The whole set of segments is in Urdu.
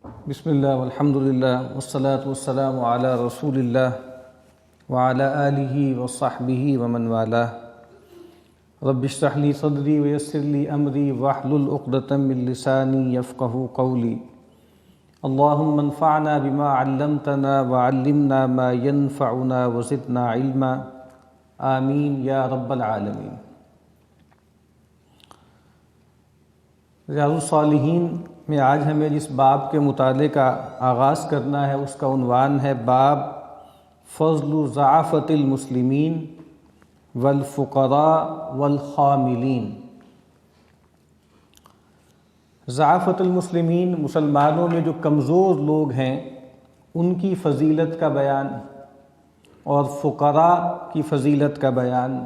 بسم اللہ والحمد للہ والصلاة والسلام علی رسول اللہ وعلی آلہ وصحبہ ومن والاه. رب اشرح لی صدری ویسر لی امری واحلل عقدۃ من لسانی یفقہوا قولی. اللہم انفعنا بما علمتنا وعلمنا ما ينفعنا وزدنا علما. آمین یا رب العالمین. ریاض الصالحین میں آج ہمیں جس باب کے مطالعے کا آغاز کرنا ہے اس کا عنوان ہے باب فضل ضعافت المسلمین والفقراء والخاملین. ضعافت المسلمین، مسلمانوں میں جو کمزور لوگ ہیں ان کی فضیلت کا بیان، اور فقراء کی فضیلت کا بیان،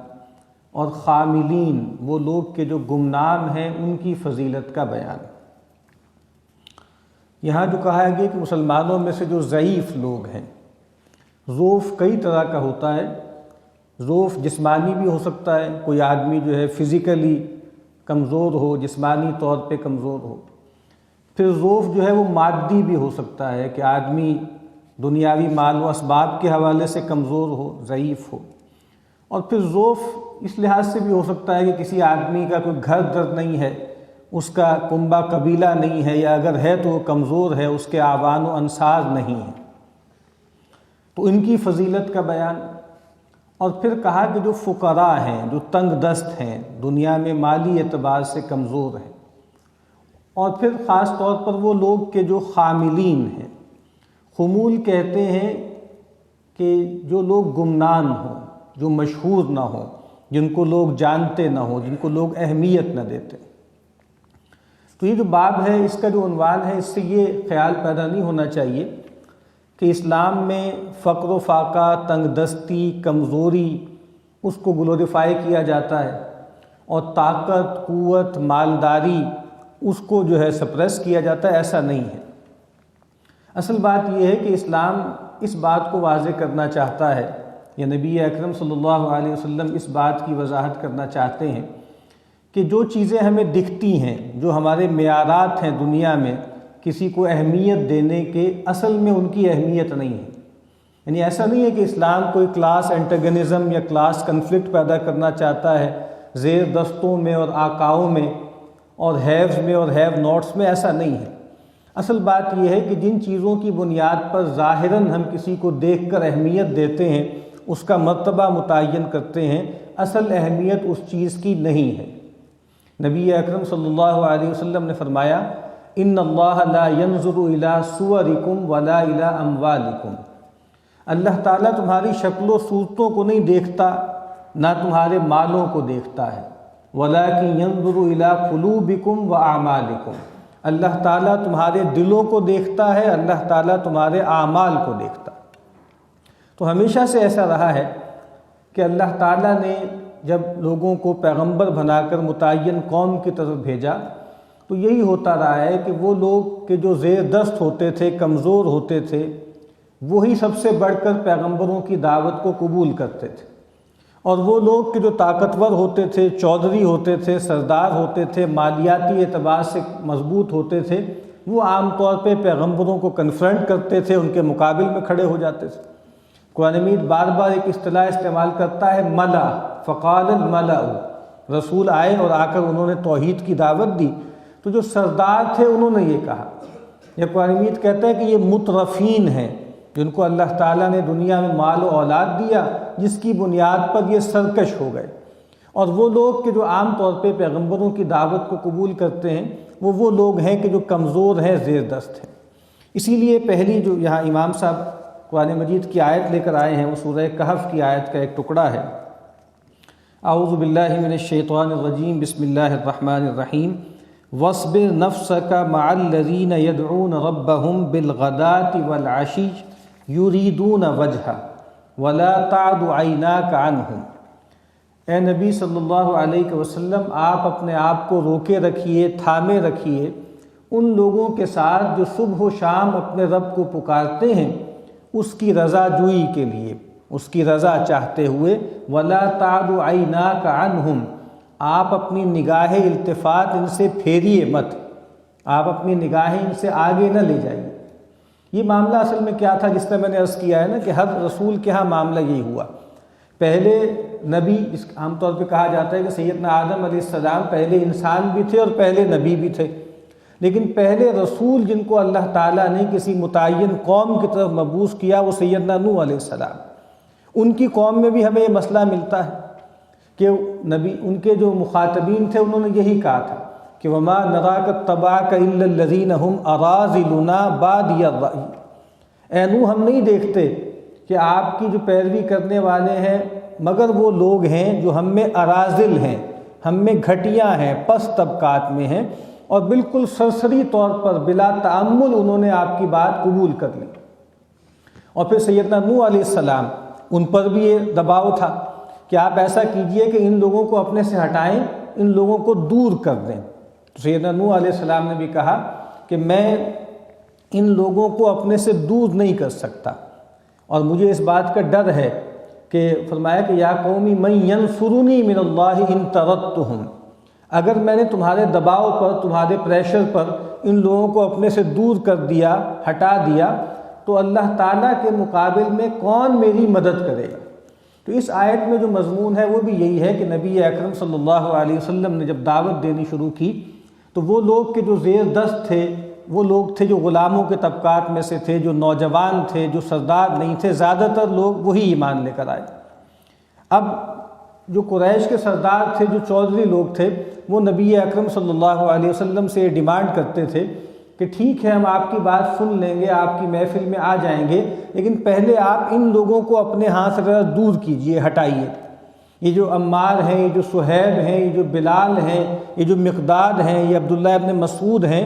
اور خاملین وہ لوگ کے جو گمنام ہیں ان کی فضیلت کا بیان. یہاں جو کہا گیا کہ مسلمانوں میں سے جو ضعیف لوگ ہیں، ضعف کئی طرح کا ہوتا ہے. ضعف جسمانی بھی ہو سکتا ہے، کوئی آدمی جو ہے فزیکلی کمزور ہو، جسمانی طور پہ کمزور ہو. پھر ضعف جو ہے وہ مادی بھی ہو سکتا ہے کہ آدمی دنیاوی مال و اسباب کے حوالے سے کمزور ہو، ضعیف ہو. اور پھر ضعف اس لحاظ سے بھی ہو سکتا ہے کہ کسی آدمی کا کوئی گھر در نہیں ہے، اس کا کنبہ قبیلہ نہیں ہے، یا اگر ہے تو وہ کمزور ہے، اس کے آوان و انصار نہیں ہیں، تو ان کی فضیلت کا بیان. اور پھر کہا کہ جو فقراء ہیں، جو تنگ دست ہیں، دنیا میں مالی اعتبار سے کمزور ہیں. اور پھر خاص طور پر وہ لوگ کہ جو خاملین ہیں. خمول کہتے ہیں کہ جو لوگ گمنام ہوں، جو مشہور نہ ہوں، جن کو لوگ جانتے نہ ہوں، جن کو لوگ اہمیت نہ دیتے. تو یہ جو باب ہے، اس کا جو عنوان ہے، اس سے یہ خیال پیدا نہیں ہونا چاہیے کہ اسلام میں فقر و فاقہ، تنگ دستی، کمزوری اس کو گلوریفائی کیا جاتا ہے، اور طاقت، قوت، مالداری اس کو جو ہے سپریس کیا جاتا ہے. ایسا نہیں ہے. اصل بات یہ ہے کہ اسلام اس بات کو واضح کرنا چاہتا ہے، یا نبی اکرم صلی اللہ علیہ وسلم اس بات کی وضاحت کرنا چاہتے ہیں کہ جو چیزیں ہمیں دکھتی ہیں، جو ہمارے معیارات ہیں دنیا میں کسی کو اہمیت دینے کے، اصل میں ان کی اہمیت نہیں ہے. یعنی ایسا نہیں ہے کہ اسلام کوئی کلاس اینٹاگنزم یا کلاس کنفلکٹ پیدا کرنا چاہتا ہے زیر دستوں میں اور آقاؤں میں اور ہیوز میں اور ہیو ناٹس میں. ایسا نہیں ہے. اصل بات یہ ہے کہ جن چیزوں کی بنیاد پر ظاہراً ہم کسی کو دیکھ کر اہمیت دیتے ہیں، اس کا مرتبہ متعین کرتے ہیں، اصل اہمیت اس چیز کی نہیں ہے. نبی اکرم صلی اللہ علیہ وسلم نے فرمایا ان اللہ لا ينظر الى صورکم ولا الى اموالکم. اللہ تعالیٰ تمہاری شکل و صورتوں کو نہیں دیکھتا، نہ تمہارے مالوں کو دیکھتا ہے. ولکن ينظر الى قلوبکم واعمالکم. اللہ تعالیٰ تمہارے دلوں کو دیکھتا ہے، اللہ تعالیٰ تمہارے اعمال کو دیکھتا ہے. تو ہمیشہ سے ایسا رہا ہے کہ اللہ تعالیٰ نے جب لوگوں کو پیغمبر بنا کر متعین قوم کی طرف بھیجا تو یہی ہوتا رہا ہے کہ وہ لوگ کہ جو زیر دست ہوتے تھے، کمزور ہوتے تھے، وہی سب سے بڑھ کر پیغمبروں کی دعوت کو قبول کرتے تھے. اور وہ لوگ کہ جو طاقتور ہوتے تھے، چودھری ہوتے تھے، سردار ہوتے تھے، مالیاتی اعتبار سے مضبوط ہوتے تھے، وہ عام طور پہ پیغمبروں کو کنفرنٹ کرتے تھے، ان کے مقابل میں کھڑے ہو جاتے تھے. قرآن مجید بار بار ایک اصطلاح استعمال کرتا ہے ملا، فقال الملأ. رسول آئے اور آ کر انہوں نے توحید کی دعوت دی تو جو سردار تھے انہوں نے یہ کہا. یہ قرآن مجید کہتا ہے کہ یہ مترفین ہیں جن کو اللہ تعالیٰ نے دنیا میں مال و اولاد دیا، جس کی بنیاد پر یہ سرکش ہو گئے. اور وہ لوگ کہ جو عام طور پہ پیغمبروں کی دعوت کو قبول کرتے ہیں وہ لوگ ہیں کہ جو کمزور ہیں، زیر دست ہیں. اسی لیے پہلی جو یہاں امام صاحب قرآن مجید کی آیت لے کر آئے ہیں وہ سورہ کہف کی آیت کا ایک ٹکڑا ہے. اعوذ باللہ من الشیطان الرجیم، بسم اللہ الرحمن الرحیم. واصبر نفسک مع الذین یدعون ربهم بالغداة والعشی یریدون وجہہ ولا تعد عیناک عنہم. اے نبی صلی اللہ علیہ وسلم، آپ اپنے آپ کو روکے رکھیے، تھامے رکھیے ان لوگوں کے ساتھ جو صبح و شام اپنے رب کو پکارتے ہیں اس کی رضا جوئی کے لیے، اس کی رضا چاہتے ہوئے. ولا تعد عیناک عنہم، آپ اپنی نگاہ التفات ان سے پھیریے مت. آپ اپنی نگاہیں ان سے آگے نہ لے جائیے۔ یہ معاملہ اصل میں کیا تھا، جس طرح میں نے عرض کیا ہے نا کہ ہر رسول کے ہاں معاملہ یہی ہوا۔ پہلے نبی، جس عام طور پہ کہا جاتا ہے کہ سیدنا آدم علیہ السلام پہلے انسان بھی تھے اور پہلے نبی بھی تھے، لیکن پہلے رسول جن کو اللہ تعالیٰ نے کسی متعین قوم کی طرف مبعوث کیا وہ سیدنا نوح علیہ السلام۔ ان کی قوم میں بھی ہمیں یہ مسئلہ ملتا ہے کہ نبی، ان کے جو مخاطبین تھے انہوں نے یہی کہا تھا کہ وما نراک اتبعک الا الذین هم اراذلنا بادی الرأی، اے نوح ہم نہیں دیکھتے کہ آپ کی جو پیروی کرنے والے ہیں مگر وہ لوگ ہیں جو ہم میں اراذل ہیں، ہم میں گھٹیاں ہیں، پست طبقات میں ہیں، اور بالکل سرسری طور پر بلا تأمل انہوں نے آپ کی بات قبول کر لی۔ اور پھر سیدنا نوح علیہ السلام، ان پر بھی یہ دباؤ تھا کہ آپ ایسا کیجئے کہ ان لوگوں کو اپنے سے ہٹائیں، ان لوگوں کو دور کر دیں۔ تو سیدنا نوح علیہ السلام نے بھی کہا کہ میں ان لوگوں کو اپنے سے دور نہیں کر سکتا، اور مجھے اس بات کا ڈر ہے کہ فرمایا کہ یا قومی من ینصرنی من اللہ ان طردتہم، اگر میں نے تمہارے دباؤ پر، تمہارے پریشر پر ان لوگوں کو اپنے سے دور کر دیا، ہٹا دیا، تو اللہ تعالیٰ کے مقابل میں کون میری مدد کرے گا؟ تو اس آیت میں جو مضمون ہے وہ بھی یہی ہے کہ نبی اکرم صلی اللہ علیہ وسلم نے جب دعوت دینی شروع کی تو وہ لوگ کے جو زیر دست تھے، وہ لوگ تھے جو غلاموں کے طبقات میں سے تھے، جو نوجوان تھے، جو سردار نہیں تھے، زیادہ تر لوگ وہی ایمان لے کر آئے۔ اب جو قریش کے سردار تھے، جو چودھری لوگ تھے، وہ نبی اکرم صلی اللہ علیہ وسلم سے ڈیمانڈ کرتے تھے کہ ٹھیک ہے ہم آپ کی بات سن لیں گے، آپ کی محفل میں آ جائیں گے، لیکن پہلے آپ ان لوگوں کو اپنے ہاتھ سے ذرا دور کیجئے، ہٹائیے۔ یہ جو عمار ہیں، یہ جو صہیب ہیں، یہ جو بلال ہیں، یہ جو مقداد ہیں، یہ عبداللہ ابن مسعود ہیں،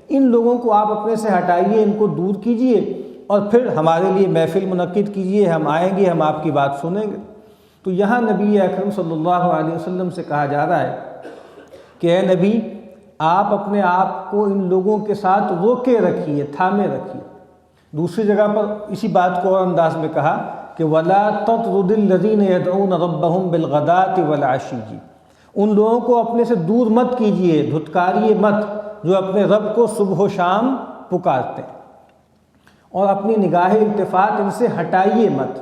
ان لوگوں کو آپ اپنے سے ہٹائیے، ان کو دور کیجئے، اور پھر ہمارے لیے محفل منعقد کیجئے، ہم آئیں گے، ہم آپ کی بات سنیں گے۔ تو یہاں نبی اکرم صلی اللہ علیہ وسلم سے کہا جا رہا ہے کہ اے نبی، آپ اپنے آپ کو ان لوگوں کے ساتھ روکے رکھیے، تھامے رکھیے۔ دوسری جگہ پر اسی بات کو اور انداز میں کہا کہ وَلَا تَطْرُدِ الَّذِينَ يَدْعُونَ رَبَّهُمْ بِالْغَدَاةِ وَالْعَشِيِّ، ان لوگوں کو اپنے سے دور مت کیجئے، دھتکاریے مت، جو اپنے رب کو صبح و شام پکارتے ہیں، اور اپنی نگاہ التفات ان سے ہٹائیے مت۔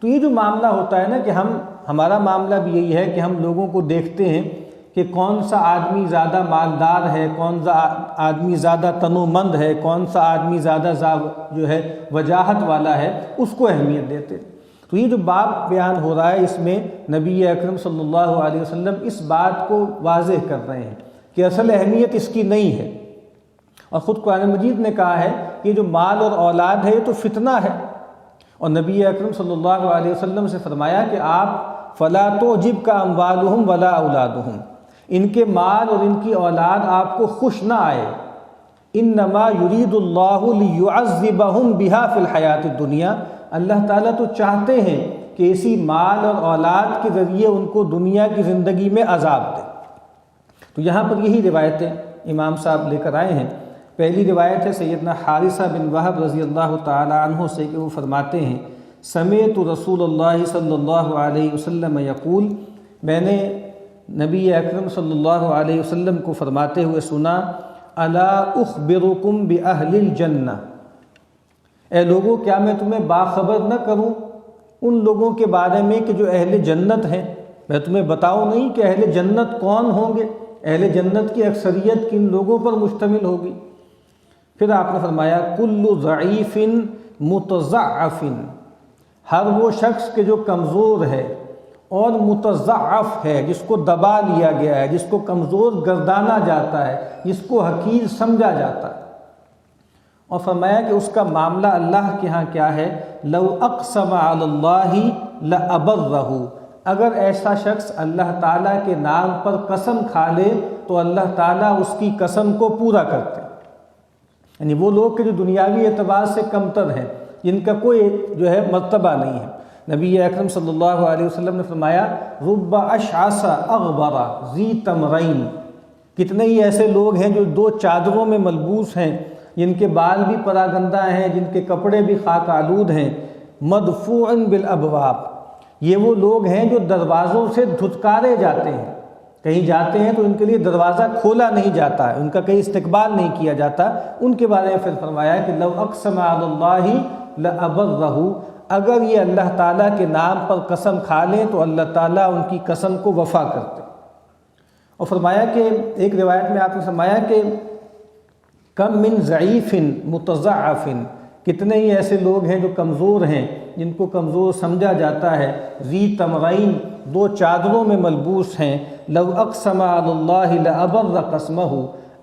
تو یہ جو معاملہ ہوتا ہے نا کہ ہمارا معاملہ بھی یہی ہے کہ ہم لوگوں کو دیکھتے ہیں کہ کون سا آدمی زیادہ مالدار ہے، کون سا آدمی زیادہ تنومند ہے، کون سا آدمی زیادہ جو ہے وجاہت والا ہے، اس کو اہمیت دیتے ہیں۔ تو یہ جو باب بیان ہو رہا ہے اس میں نبی اکرم صلی اللہ علیہ وسلم اس بات کو واضح کر رہے ہیں کہ اصل اہمیت اس کی نہیں ہے، اور خود قرآن مجید نے کہا ہے کہ جو مال اور اولاد ہے یہ تو فتنہ ہے، اور نبی اکرم صلی اللہ علیہ وسلم سے فرمایا کہ آپ فَلَا تُعْجِبْكَ أَمْوَالُهُمْ وَلَا أَوْلَادُهُمْ، ان کے مال اور ان کی اولاد آپ کو خوش نہ آئے، انما یرید اللہ لیعذبہم بہا فی الحیات الدنیا، اللہ تعالیٰ تو چاہتے ہیں کہ اسی مال اور اولاد کے ذریعے ان کو دنیا کی زندگی میں عذاب دے۔ تو یہاں پر یہی روایتیں امام صاحب لے کر آئے ہیں۔ پہلی روایت ہے سیدنا حارثہ بن وہب رضی اللہ تعالی عنہ سے کہ وہ فرماتے ہیں سمعت رسول اللہ صلی اللہ علیہ وسلم یقول، میں نے نبی اکرم صلی اللہ علیہ وسلم کو فرماتے ہوئے سنا، الا اخبرکم باہل الجنہ، اے لوگوں کیا میں تمہیں باخبر نہ کروں ان لوگوں کے بارے میں کہ جو اہل جنت ہیں؟ میں تمہیں بتاؤں نہیں کہ اہل جنت کون ہوں گے؟ اہل جنت کی اکثریت کن لوگوں پر مشتمل ہوگی؟ پھر آپ نے فرمایا کل ضعیف متضعف، ہر وہ شخص کہ جو کمزور ہے اور متضعف ہے، جس کو دبا لیا گیا ہے، جس کو کمزور گردانا جاتا ہے، جس کو حقیر سمجھا جاتا ہے۔ اور فرمایا کہ اس کا معاملہ اللہ کے ہاں کیا ہے، لو اقسم علی اللہ لابرہ، اگر ایسا شخص اللہ تعالیٰ کے نام پر قسم کھا لے تو اللہ تعالیٰ اس کی قسم کو پورا کرتے ہیں۔ یعنی وہ لوگ کہ جو دنیاوی اعتبار سے کمتر ہیں، جن کا کوئی جو ہے مرتبہ نہیں ہے، نبی اکرم صلی اللہ علیہ وسلم نے فرمایا رب اشعث اغبر ذی تمرین، کتنے ہی ایسے لوگ ہیں جو دو چادروں میں ملبوس ہیں، جن کے بال بھی پراگندہ ہیں، جن کے کپڑے بھی خاک آلود ہیں، مدفوع بالابواب، یہ وہ لوگ ہیں جو دروازوں سے دھتکارے جاتے ہیں۔ کہیں جاتے ہیں تو ان کے لیے دروازہ کھولا نہیں جاتا ہے، ان کا کہیں استقبال نہیں کیا جاتا۔ ان کے بارے میں پھر فرمایا کہ لو اقسم علی اللہ لابرہ، اگر یہ اللہ تعالیٰ کے نام پر قسم کھا لیں تو اللہ تعالیٰ ان کی قسم کو وفا کرتے۔ اور فرمایا کہ ایک روایت میں آپ نے فرمایا کہ کم من ضعیف متضعف، کتنے ہی ایسے لوگ ہیں جو کمزور ہیں، جن کو کمزور سمجھا جاتا ہے، ذی تمرین، دو چادروں میں ملبوس ہیں، لو اقسم علی اللہ لابر قسمہ،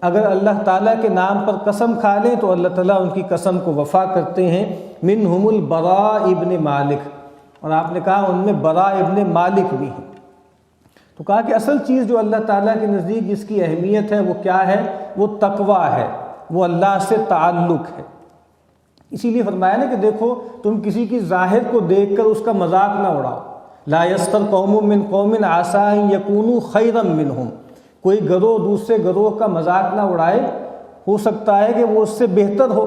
اگر اللہ تعالیٰ کے نام پر قسم کھا لیں تو اللہ تعالیٰ ان کی قسم کو وفا کرتے ہیں۔ منہم البراء ابن مالک، اور آپ نے کہا ان میں براء ابن مالک بھی ہیں۔ تو کہا کہ اصل چیز جو اللہ تعالیٰ کے نزدیک جس کی اہمیت ہے وہ کیا ہے؟ وہ تقویٰ ہے، وہ اللہ سے تعلق ہے۔ اسی لیے فرمایا نا کہ دیکھو تم کسی کی ظاہر کو دیکھ کر اس کا مذاق نہ اڑاؤ، لا یسخر قوم من قوم عسیٰ ان یکونوا خیرا منہم، کوئی گروہ دوسرے گروہ کا مذاق نہ اڑائے، ہو سکتا ہے کہ وہ اس سے بہتر ہو۔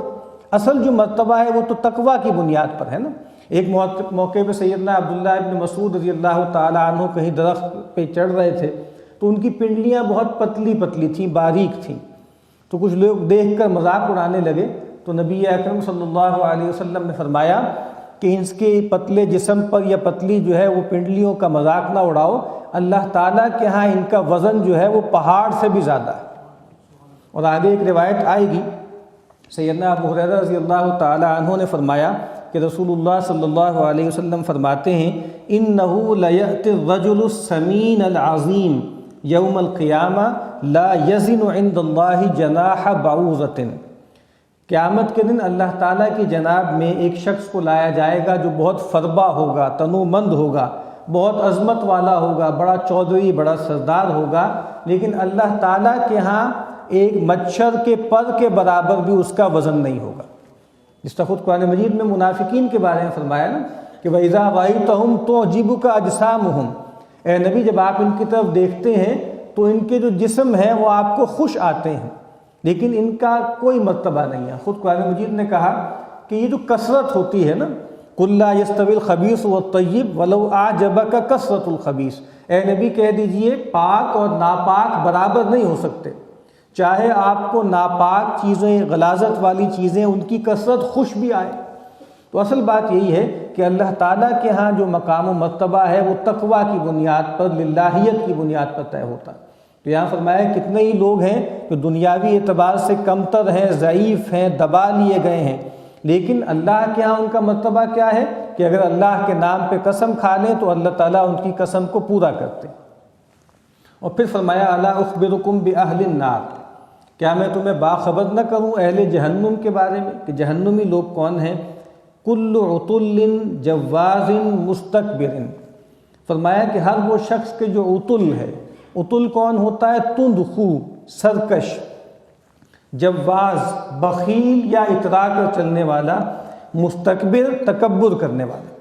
اصل جو مرتبہ ہے وہ تو تقویٰ کی بنیاد پر ہے نا۔ ایک موقع پہ سیدنا عبداللہ ابن مسعود رضی اللہ تعالیٰ عنہ کہیں درخت پہ چڑھ رہے تھے تو ان کی پنڈلیاں بہت پتلی پتلی تھیں، باریک تھیں، تو کچھ لوگ دیکھ کر مذاق اڑانے لگے۔ تو نبی اکرم صلی اللہ علیہ وسلم نے فرمایا کہ اس کے پتلے جسم پر یا پتلی جو ہے وہ پنڈلیوں کا مذاق نہ اڑاؤ، اللہ تعالیٰ کے ہاں ان کا وزن جو ہے وہ پہاڑ سے بھی زیادہ ہے۔ اور آگے ایک روایت آئے گی، سیدنا ابو ہریرہ رضی اللہ تعالی عنہ نے فرمایا کہ رسول اللہ صلی اللہ علیہ وسلم فرماتے ہیں اِنَّهُ لَيَأْتِ الرَّجُلُ السَّمِينَ الْعَظِيمُ يَوْمَ الْقِيَامَةِ لَا يَزِنُ عِنْدَ اللَّهِ جَنَاحَ بَعُوضَةٍ، قیامت کے دن اللہ تعالیٰ کی جناب میں ایک شخص کو لایا جائے گا جو بہت فربا ہوگا، تنومند ہوگا، بہت عظمت والا ہوگا، بڑا چودھری، بڑا سردار ہوگا، لیکن اللہ تعالیٰ کے ہاں ایک مچھر کے پر کے برابر بھی اس کا وزن نہیں ہوگا۔ جس طرح خود قرآن مجید میں منافقین کے بارے میں فرمایا نا کہ وَإِذَا رَأَيْتَهُمْ تُعْجِبُكَ أَجْسَامُهُمْ، اے نبی جب آپ ان کی طرف دیکھتے ہیں تو ان کے جو جسم ہیں وہ آپ کو خوش آتے ہیں، لیکن ان کا کوئی مرتبہ نہیں ہے۔ خود قرآن مجید نے کہا کہ یہ جو کثرت ہوتی ہے نا، قُلْ لَا يَسْتَوِي الْخَبِيثُ وَالطَّيِّبُ وَلَوْ أَعْجَبَكَ كَثْرَةُ الْخَبِيثِ، اے نبی کہہ دیجئے پاک اور ناپاک برابر نہیں ہو سکتے، چاہے آپ کو ناپاک چیزیں، غلاظت والی چیزیں، ان کی کثرت خوش بھی آئے۔ تو اصل بات یہی ہے کہ اللہ تعالیٰ کے ہاں جو مقام و مرتبہ ہے وہ تقویٰ کی بنیاد پر، للہیت کی بنیاد پر طے ہوتا ہے۔ تو یہاں فرمایا کتنے ہی لوگ ہیں جو دنیاوی اعتبار سے کمتر ہیں، ضعیف ہیں، دبا لیے گئے ہیں، لیکن اللہ کے ہاں ان کا مرتبہ کیا ہے کہ اگر اللہ کے نام پہ قسم کھا لیں تو اللہ تعالیٰ ان کی قسم کو پورا کرتے۔ اور پھر فرمایا الا اخبرکم باہل النار، کیا میں تمہیں باخبر نہ کروں اہل جہنم کے بارے میں کہ جہنمی لوگ کون ہیں؟ کل عتل جواز مستکبر، فرمایا کہ ہر وہ شخص کے جو عتل ہے، عتل کون ہوتا ہے؟ تند خو، سرکش، جواز بخیل یا اترا کر چلنے والا، مستکبر تکبر کرنے والا۔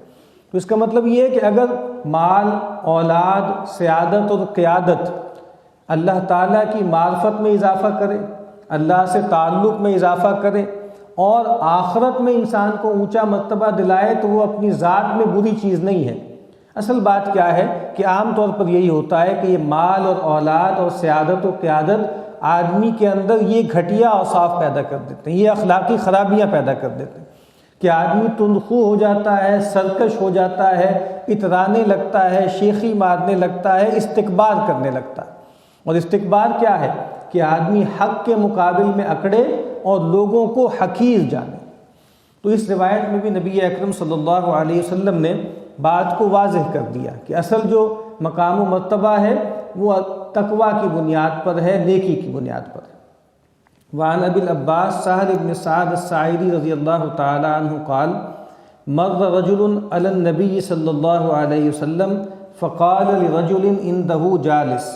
تو اس کا مطلب یہ ہے کہ اگر مال، اولاد، سیادت اور قیادت اللہ تعالیٰ کی معرفت میں اضافہ کرے، اللہ سے تعلق میں اضافہ کرے اور آخرت میں انسان کو اونچا مرتبہ دلائے تو وہ اپنی ذات میں بری چیز نہیں ہے۔ اصل بات کیا ہے کہ عام طور پر یہی ہوتا ہے کہ یہ مال اور اولاد اور سیادت و قیادت آدمی کے اندر یہ گھٹیا اوصاف پیدا کر دیتے ہیں، یہ اخلاقی خرابیاں پیدا کر دیتے ہیں کہ آدمی تندخو ہو جاتا ہے، سرکش ہو جاتا ہے، اترانے لگتا ہے، شیخی مارنے لگتا ہے، استکبار کرنے لگتا ہے۔ اور استکبار کیا ہے کہ آدمی حق کے مقابل میں اکڑے اور لوگوں کو حقیر جانے۔ تو اس روایت میں بھی نبی اکرم صلی اللہ علیہ وسلم نے بات کو واضح کر دیا کہ اصل جو مقام و مرتبہ ہے وہ تقویٰ کی بنیاد پر ہے، نیکی کی بنیاد پر ہے۔ وعن ابی العباس سہل بن سعد الساعدی رضی اللہ تعالی عنہ قال مر رجل علی النبی صلی اللہ علیہ وسلم فقال لرجل عنده جالس،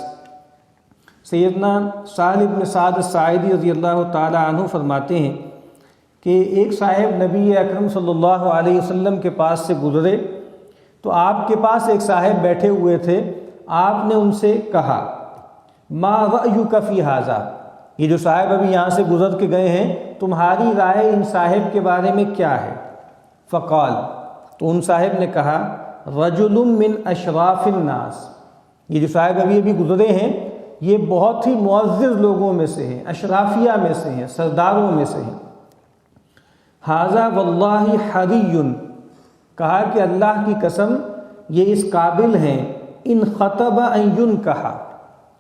سیدنا سہل بن سعد الساعدی رضی اللہ تعالی عنہ فرماتے ہیں کہ ایک صاحب نبی اکرم صلی اللہ علیہ وسلم کے پاس سے گزرے تو آپ کے پاس ایک صاحب بیٹھے ہوئے تھے، آپ نے ان سے کہا ما رأیک فی ھذا، یہ جو صاحب ابھی یہاں سے گزر کے گئے ہیں تمہاری رائے ان صاحب کے بارے میں کیا ہے؟ فقال، تو ان صاحب نے کہا رجل من اشراف الناس، یہ جو صاحب ابھی گزرے ہیں یہ بہت ہی معزز لوگوں میں سے ہیں، اشرافیہ میں سے ہیں، سرداروں میں سے ہیں۔ ھذا واللہ حری، کہا کہ اللہ کی قسم یہ اس قابل ہیں، ان خطب ان ینکحا،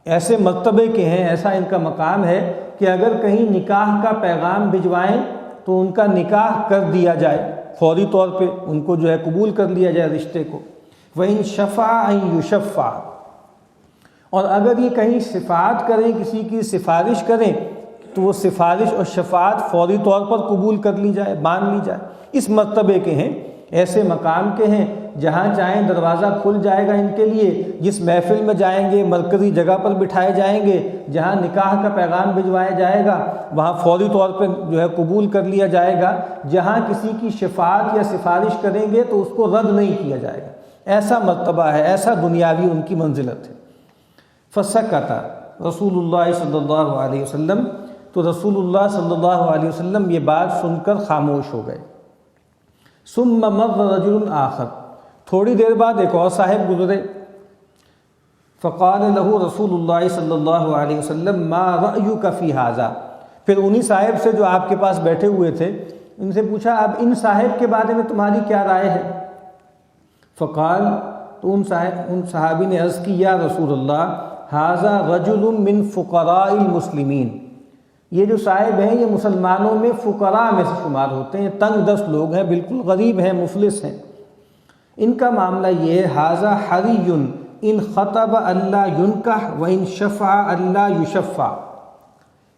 ایسے مرتبے کے ہیں، ایسا ان کا مقام ہے کہ اگر کہیں نکاح کا پیغام بھجوائیں تو ان کا نکاح کر دیا جائے، فوری طور پہ ان کو جو ہے قبول کر لیا جائے رشتے کو۔ وَإِن شَفَعَ أَن يُشَفَّعَ، اور اگر یہ کہیں شفاعت کریں، کسی کی سفارش کریں تو وہ سفارش اور شفاعت فوری طور پر قبول کر لی جائے، مان لی جائے۔ اس مرتبے کے ہیں، ایسے مقام کے ہیں، جہاں چاہیں دروازہ کھل جائے گا ان کے لیے، جس محفل میں جائیں گے مرکزی جگہ پر بٹھائے جائیں گے، جہاں نکاح کا پیغام بھجوایا جائے گا وہاں فوری طور پر جو ہے قبول کر لیا جائے گا، جہاں کسی کی شفاعت یا سفارش کریں گے تو اس کو رد نہیں کیا جائے گا۔ ایسا مرتبہ ہے، ایسا دنیاوی ان کی منزلت ہے۔ فسکت رسول اللہ صلی اللہ علیہ وسلم، تو رسول اللہ صلی اللہ علیہ وسلم یہ بات سن کر خاموش ہو گئے۔ ثم مر رجل آخر، تھوڑی دیر بعد ایک اور صاحب گزرے۔ فقال له رسول اللہ صلی اللہ علیہ وسلم ما رأیک فی ھذا، پھر انہی صاحب سے جو آپ کے پاس بیٹھے ہوئے تھے ان سے پوچھا اب ان صاحب کے بارے میں تمہاری کیا رائے ہے؟ فقال، تو ان صحابی نے عرض کی یا رسول اللہ ھذا رجل من فقراء المسلمین، یہ جو صاحب ہیں یہ مسلمانوں میں فقراء میں سے شمار ہوتے ہیں، تنگ دست لوگ ہیں، بالکل غریب ہیں، مفلس ہیں۔ ان کا معاملہ یہ ہے ھذا حری ان خطب اللہ ینکح و ان شفع اللہ یشفع،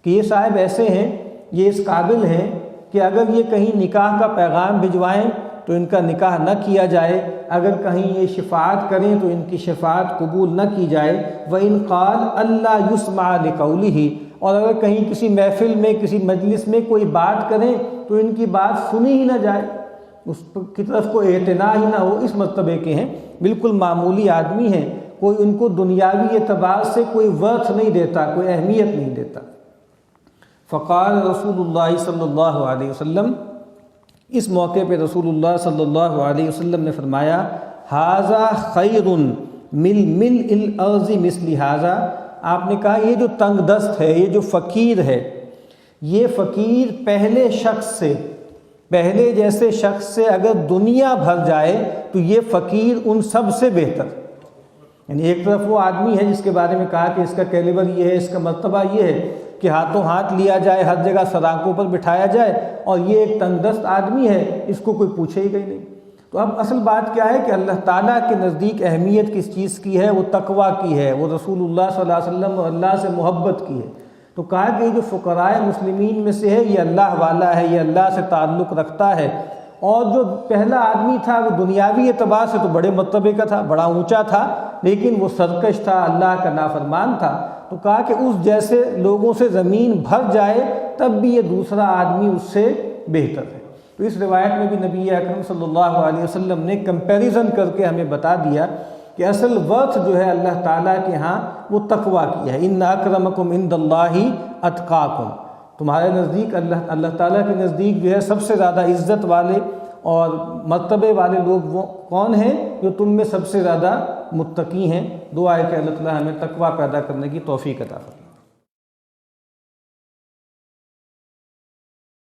کہ یہ صاحب ایسے ہیں، یہ اس قابل ہیں کہ اگر یہ کہیں نکاح کا پیغام بھجوائیں تو ان کا نکاح نہ کیا جائے، اگر کہیں یہ شفاعت کریں تو ان کی شفاعت قبول نہ کی جائے، وَإِن قال اللہ یسمع لقولہ، اور اگر کہیں کسی محفل میں کسی مجلس میں کوئی بات کریں تو ان کی بات سنی ہی نہ جائے، اس کی طرف کوئی اعتنا ہی نہ ہو، اس مرتبے کے ہیں، بالکل معمولی آدمی ہیں، کوئی ان کو دنیاوی اعتبار سے کوئی ورث نہیں دیتا، کوئی اہمیت نہیں دیتا۔ فقال رسول اللہ صلی اللہ علیہ وسلم، اس موقع پہ رسول اللہ صلی اللہ علیہ وسلم نے فرمایا ھذا خیر من ملء الارض مثل ھذا، آپ نے کہا یہ جو تنگ دست ہے، یہ جو فقیر ہے، یہ فقیر پہلے شخص سے، پہلے جیسے شخص سے اگر دنیا بھر جائے تو یہ فقیر ان سب سے بہتر۔ یعنی ایک طرف وہ آدمی ہے جس کے بارے میں کہا کہ اس کا کیلیبر یہ ہے، اس کا مرتبہ یہ ہے کہ ہاتھوں ہاتھ لیا جائے، ہر جگہ سراکوں پر بٹھایا جائے، اور یہ ایک تنگ دست آدمی ہے، اس کو کوئی پوچھے ہی گئی نہیں۔ تو اب اصل بات کیا ہے کہ اللہ تعالیٰ کے نزدیک اہمیت کس چیز کی ہے؟ وہ تقویٰ کی ہے، وہ رسول اللہ صلی اللہ علیہ وسلم اور اللہ سے محبت کی ہے۔ تو کہا کہ یہ جو فقراء مسلمین میں سے ہے یہ اللہ والا ہے، یہ اللہ سے تعلق رکھتا ہے، اور جو پہلا آدمی تھا وہ دنیاوی اعتبار سے تو بڑے مرتبے کا تھا، بڑا اونچا تھا، لیکن وہ سرکش تھا، اللہ کا نافرمان تھا۔ تو کہا کہ اس جیسے لوگوں سے زمین بھر جائے تب بھی یہ دوسرا آدمی اس سے بہتر ہے۔ تو اس روایت میں بھی نبی اکرم صلی اللہ علیہ وسلم نے کمپیریزن کر کے ہمیں بتا دیا کہ اصل ورث جو ہے اللہ تعالیٰ کے ہاں وہ تقویٰ کی ہے۔ ان اکرمکم عند اللہ اتقاکم، تمہارے نزدیک اللہ تعالیٰ کے نزدیک جو ہے سب سے زیادہ عزت والے اور مرتبے والے لوگ وہ کون ہیں؟ جو تم میں سب سے زیادہ متقی ہیں۔ دعا ہے کہ اللہ تعالیٰ ہمیں تقویٰ پیدا کرنے کی توفیق عطا فرمائے۔